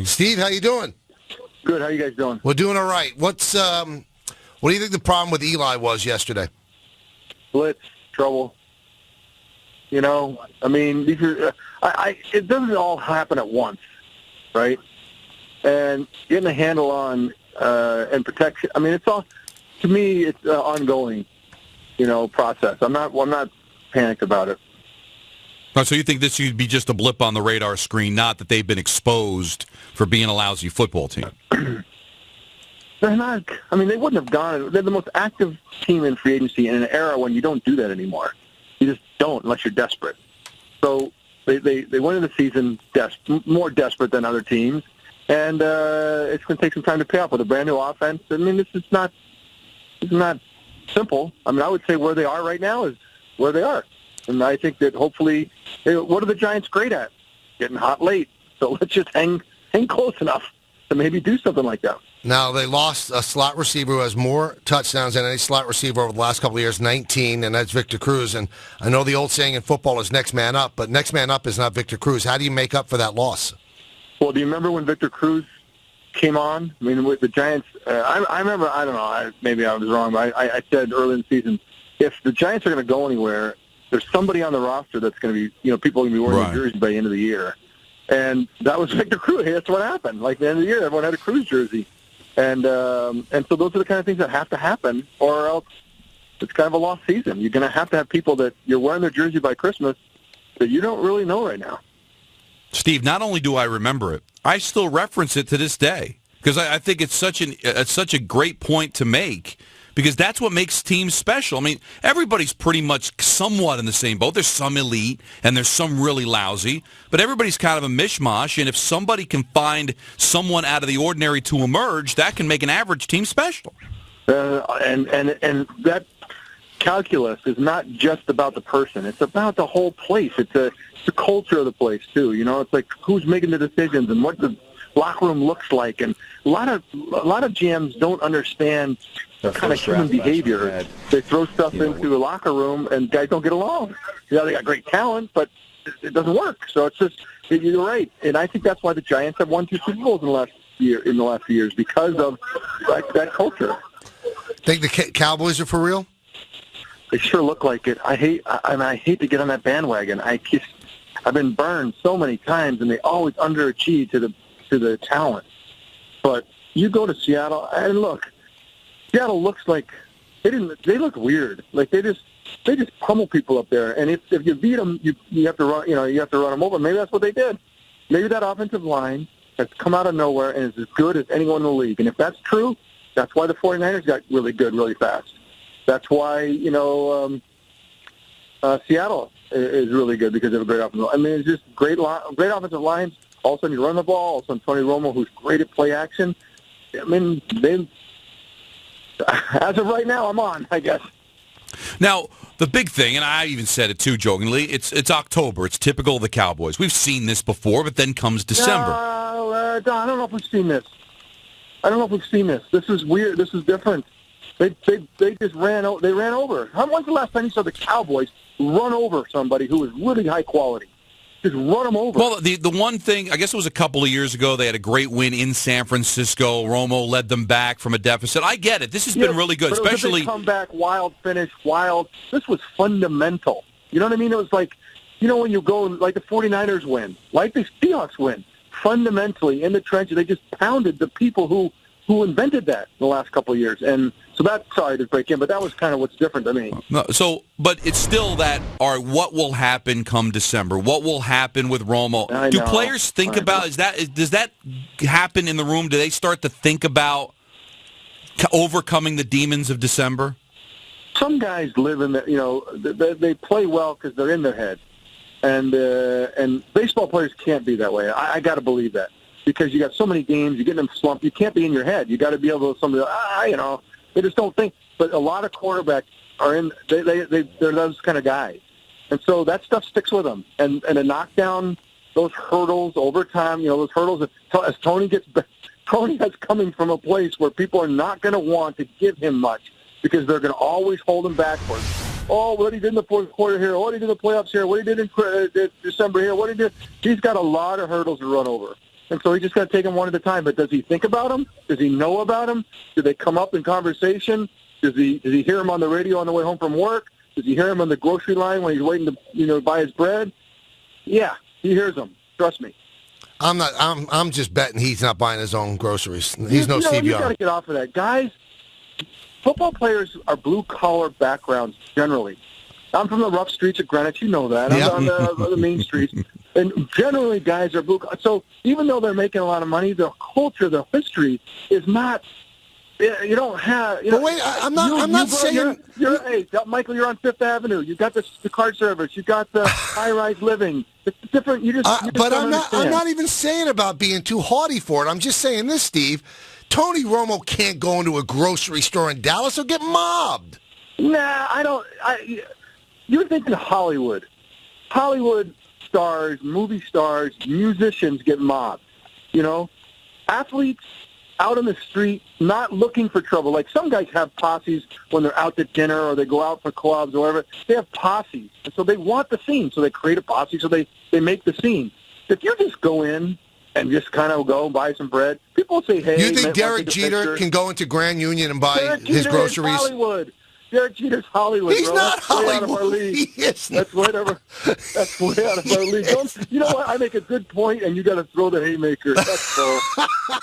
Steve, how you doing? Good. How you guys doing? We're doing all right. What do you think the problem with Eli was yesterday? Blitz, trouble. You know, I mean, these are, it doesn't all happen at once, right? And getting a handle on and protection. I mean, it's all, to me, it's an ongoing, process. I'm not panicked about it. Oh, so you think this would be just a blip on the radar screen, not that they've been exposed for being a lousy football team? They're not. I mean, they wouldn't have gone. They're the most active team in free agency in an era when you don't do that anymore. You just don't unless you're desperate. So they went into the season more desperate than other teams, and it's going to take some time to pay off with a brand new offense. I mean, it's not simple. I mean, I would say where they are right now is where they are. And I think that hopefully, what are the Giants great at? Getting hot late. So let's just hang close enough to maybe do something like that. Now, they lost a slot receiver who has more touchdowns than any slot receiver over the last couple of years, 19, and that's Victor Cruz. And I know the old saying in football is next man up, but next man up is not Victor Cruz. How do you make up for that loss? Well, do you remember when Victor Cruz came on? I mean, with the Giants, I remember, I don't know, maybe I was wrong, but I said early in the season, if the Giants are going to go anywhere, there's somebody on the roster that's going to be, people are going to be wearing their jerseys by the end of the year. And that was Victor Cruz. That's what happened. Like, at the end of the year, everyone had a Cruz jersey. And so those are the kind of things that have to happen, or else it's kind of a lost season. You're going to have people that you're wearing their jersey by Christmas that you don't really know right now. Steve, not only do I remember it, I still reference it to this day because I think it's such a great point to make. Because that's what makes teams special. I mean, everybody's pretty much somewhat in the same boat. There's some elite, and there's some really lousy. But everybody's kind of a mishmash, and if somebody can find someone out of the ordinary to emerge, that can make an average team special. And that calculus is not just about the person. It's about the whole place. It's the culture of the place, too. It's like who's making the decisions and what the locker room looks like. And a lot of GMs don't understand kind of human behavior. They throw stuff into a locker room, and guys don't get along. They got great talent, but it doesn't work. So it's just, you're right. And I think that's why the Giants have won 2 Super Bowls in the last few years, because of that culture. Think the Cowboys are for real? They sure look like it. I hate to get on that bandwagon. I've been burned so many times, and they always underachieve to the talent. But you go to Seattle, and look, Seattle looks like they look weird. Like they just pummel people up there. And if you beat them, you have to run. You have to run them over. Maybe that's what they did. Maybe that offensive line has come out of nowhere and is as good as anyone in the league. And if that's true, that's why the 49ers got really good really fast. That's why Seattle is really good because they have a great offensive line. I mean, it's just great offensive lines. All of a sudden you run the ball. All of a sudden Tony Romo, who's great at play action. I mean, as of right now, I'm on, I guess. Now, the big thing, and I even said it too jokingly, it's October. It's typical of the Cowboys. We've seen this before, but then comes December. I don't know if we've seen this. This is weird. This is different. They just ran over. When's the last time you saw the Cowboys run over somebody who was really high quality? Just run them over. Well, the one thing, I guess it was a couple of years ago, they had a great win in San Francisco. Romo led them back from a deficit. I get it. This has been really good, but especially... It was a big comeback, wild finish, wild. This was fundamental. You know what I mean? It was like, when you go, like the 49ers win, like the Seahawks win, fundamentally in the trenches, they just pounded the people who invented that in the last couple of years. And so that's, sorry to break in, but that was kind of what's different to me. No, but it's still that, what will happen come December? What will happen with Romo? Do players think about, does that happen in the room? Do they start to think about overcoming the demons of December? Some guys live in they play well because they're in their head. And baseball players can't be that way. I got to believe that. Because you got so many games, you get in them slump. You can't be in your head. You got to be able to they just don't think. But a lot of quarterbacks are in. They're those kind of guys, and so that stuff sticks with them. And to knock down those hurdles over time, those hurdles. As Tony has coming from a place where people are not going to want to give him much because they're going to always hold him back for. Oh, what he did in the fourth quarter here. What he did in the playoffs here. What he did in December here. What he did. He's got a lot of hurdles to run over. And so he just got to take them one at a time. But does he think about them? Does he know about them? Do they come up in conversation? Does he hear them on the radio on the way home from work? Does he hear them on the grocery line when he's waiting to buy his bread? Yeah, he hears them. Trust me. I'm not. I'm just betting he's not buying his own groceries. He's no Steve You Young. got to get off of that, guys. Football players are blue-collar backgrounds generally. I'm from the rough streets of Greenwich. You know that. I'm on the main streets. And generally, guys are blue-collar. So even though they're making a lot of money, the culture, the history is not. You don't have. But wait, I'm not saying. Hey, Michael, you're on Fifth Avenue. You got the car service. You got the high-rise living. It's different. You just but don't understand. I'm not even saying about being too haughty for it. I'm just saying this, Steve. Tony Romo can't go into a grocery store in Dallas or get mobbed. Nah, I don't. You're thinking Hollywood. Hollywood stars, movie stars, musicians get mobbed. Athletes out on the street, not looking for trouble. Like some guys have posses when they're out to dinner or they go out for clubs or whatever. They have posses, and so they want the scene. So they create a posse, so they make the scene. If you just go in and just kind of go buy some bread, people say, hey. You think Derek Jeter can go into Grand Union and buy his groceries? Hollywood. Derek Jeter's Hollywood. He's bro. not That's Hollywood. way out of our league. He is That's way out of our league. You know what? I make a good point, and you got to throw the haymaker. That's all.